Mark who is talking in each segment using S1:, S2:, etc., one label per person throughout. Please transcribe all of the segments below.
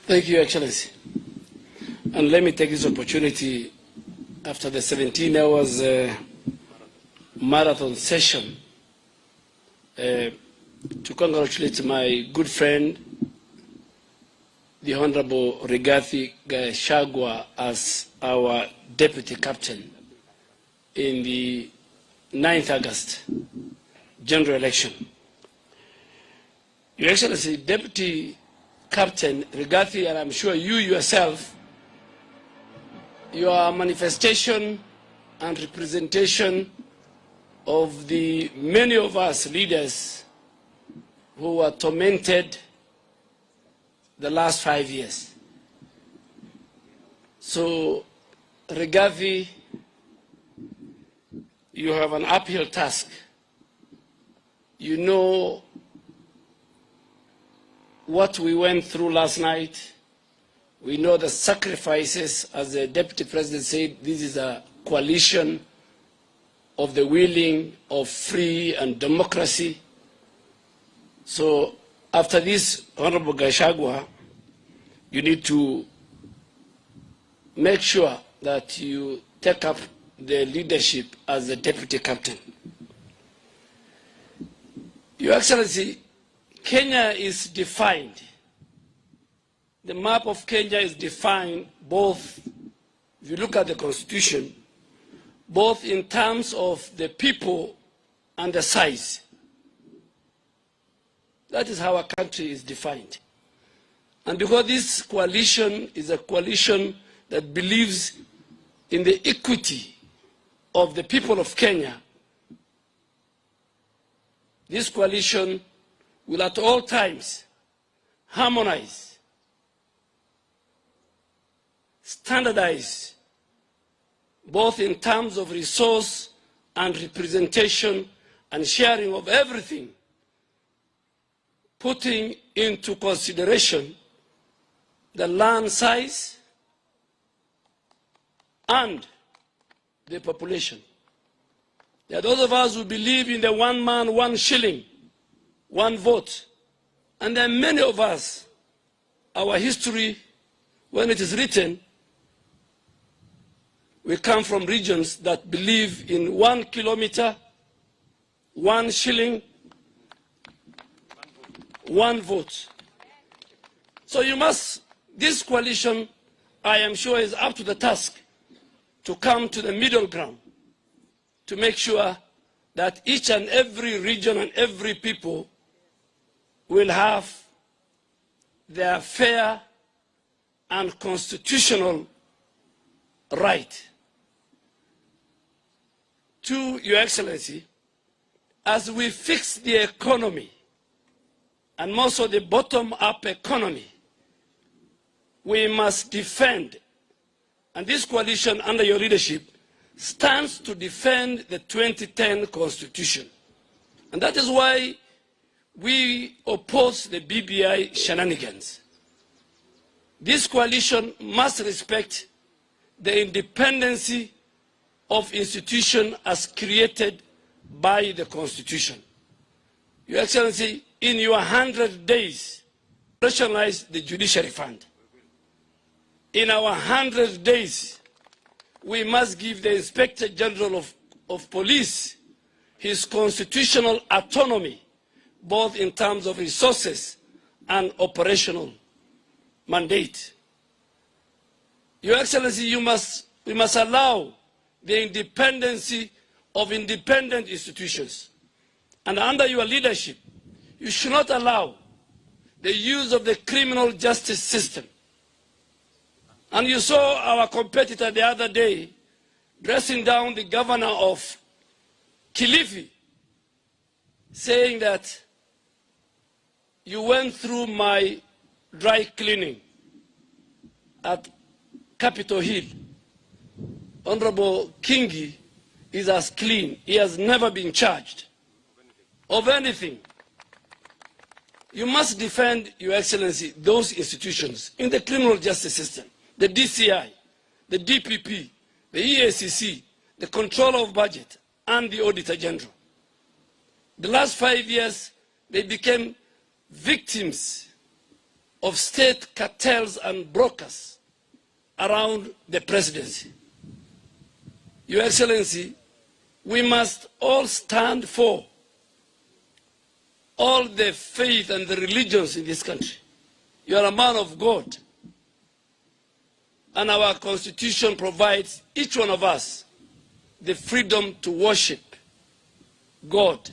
S1: Thank you, Excellency. And let me take this opportunity after the 17 hours marathon session to congratulate my good friend, the Honorable Rigathi Gachagua, as our deputy captain in the 9th August general election. Your Excellency, Deputy Captain Rigathi, and I'm sure you yourself, your manifestation and representation of the many of us leaders who were tormented the last 5 years. So, Rigathi, you have an uphill task. You know what we went through last night. We know the sacrifices, as the Deputy President said, this is a coalition of the willing, of free and democracy. So after this, Honorable Gachagua, you need to make sure that you take up the leadership as the deputy captain. Your Excellency, Kenya is defined. The map of Kenya is defined both, if you look at the Constitution, both in terms of the people and the size. That is how a country is defined. And because this coalition is a coalition that believes in the equity of the people of Kenya, this coalition will at all times harmonize, standardize, both in terms of resource and representation and sharing of everything, putting into consideration the land size and the population. There are those of us who believe in the one man, one shilling, one vote. And there are many of us, our history, when it is written, we come from regions that believe in 1 kilometer, 1 shilling, 1 vote. So you must, this coalition, I am sure, is up to the task to come to the middle ground, to make sure that each and every region and every people will have their fair and constitutional right. To Your Excellency, as we fix the economy, and more so the bottom-up economy, we must defend, and this coalition under your leadership stands to defend the 2010 Constitution. And that is why we oppose the BBI shenanigans. This coalition must respect the independence of institutions as created by the Constitution. Your Excellency, in your 100 days, rationalize the Judiciary Fund. In our 100 days, we must give the Inspector General of Police his constitutional autonomy, both in terms of resources and operational mandate. Your Excellency, we must allow the independence of independent institutions. And under your leadership, you should not allow the use of the criminal justice system. And you saw our competitor the other day dressing down the governor of Kilifi, saying that you went through my dry cleaning at Capitol Hill. Honorable Kingi is as clean. He has never been charged of anything. You must defend, Your Excellency, those institutions in the criminal justice system, the DCI, the DPP, the EACC, the Controller of Budget, and the Auditor General. The last 5 years, They became victims of state cartels and brokers around the presidency. Your Excellency, we must all stand for all the faith and the religions in this country. You are a man of God, and our Constitution provides each one of us the freedom to worship God.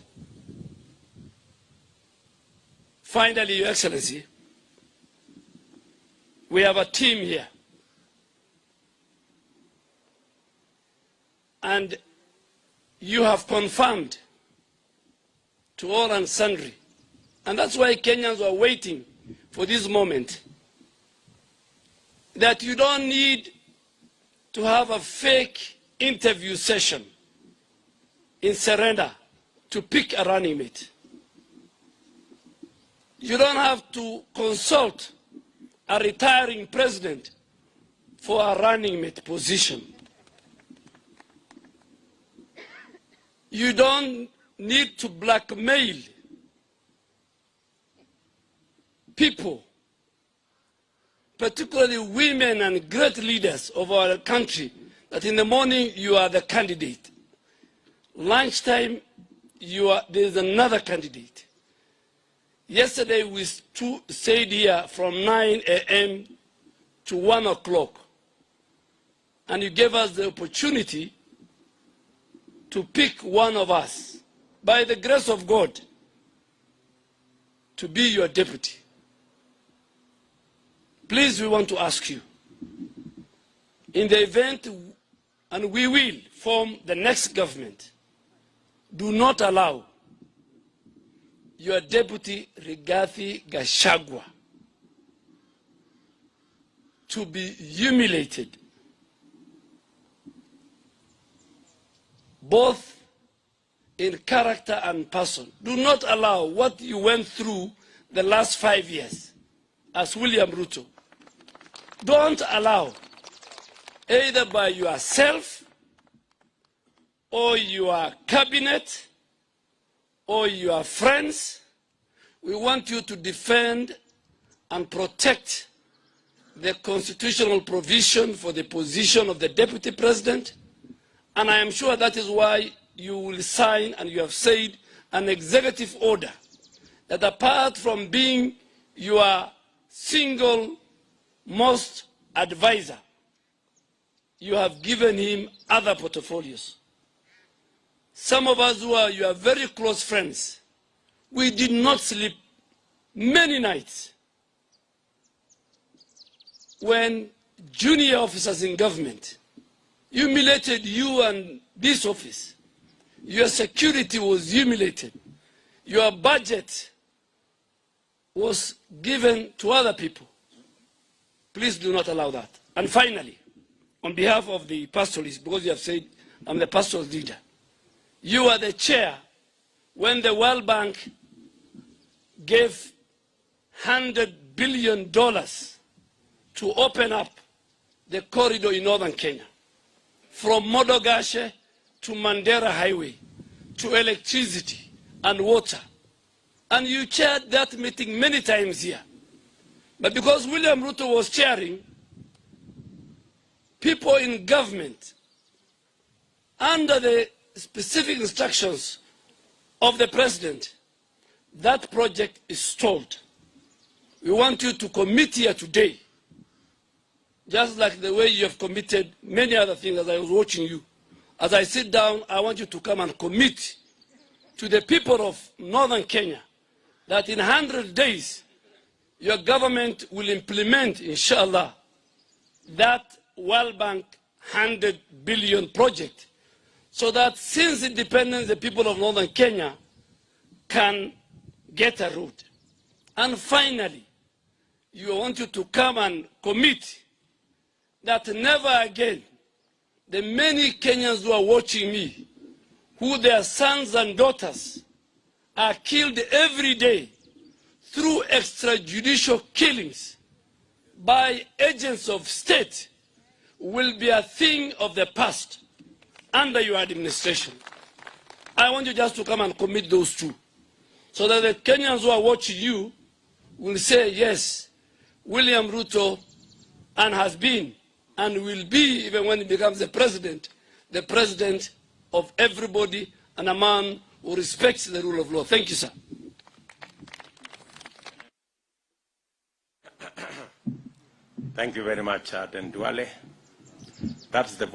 S1: Finally, Your Excellency, we have a team here, and you have confirmed to all and sundry, and that's why Kenyans are waiting for this moment, that you don't need to have a fake interview session in Serena to pick a running mate. You don't have to consult a retiring president for a running mate position. You don't need to blackmail people, particularly women and great leaders of our country, that in the morning you are the candidate. Lunchtime, there's another candidate. Yesterday we stayed here from 9 a.m. to 1 o'clock, and you gave us the opportunity to pick one of us, by the grace of God, to be your deputy. Please, we want to ask you, in the event, and we will form the next government, do not allow your deputy Rigathi Gachagua to be humiliated, both in character and person. Do not allow what you went through the last 5 years as William Ruto. Don't allow, either by yourself or your cabinet or your friends. We want you to defend and protect the constitutional provision for the position of the deputy president. And I am sure that is why you will sign, and you have said, an executive order that, apart from being your single most advisor, you have given him other portfolios. Some of us who are your very close friends, we did not sleep many nights when junior officers in government humiliated you and this office. Your security was humiliated. Your budget was given to other people. Please do not allow that. And finally, on behalf of the pastoralists, because you have said I'm the pastoral leader, you are the chair when the World Bank gave $100 billion to open up the corridor in northern Kenya, from Modogashe to Mandera Highway, to electricity and water. And you chaired that meeting many times here. But because William Ruto was chairing, people in government, under the specific instructions of the president, that project is stalled. We want you to commit here today, just like the way you have committed many other things as I was watching you. As I sit down, I want you to come and commit to the people of northern Kenya that in 100 days, your government will implement, inshallah, that World Bank 100 billion project, so that since independence, the people of northern Kenya can get a road. And finally, you want you to come and commit that never again the many Kenyans who are watching me, who their sons and daughters are killed every day through extrajudicial killings by agents of state, will be a thing of the past under your administration. I want you just to come and commit those two. so that the Kenyans who are watching you will say, yes, William Ruto, and has been, and will be, even when he becomes the president of everybody and a man who respects the rule of law. Thank you, sir.
S2: Thank you very much, Duale. That's the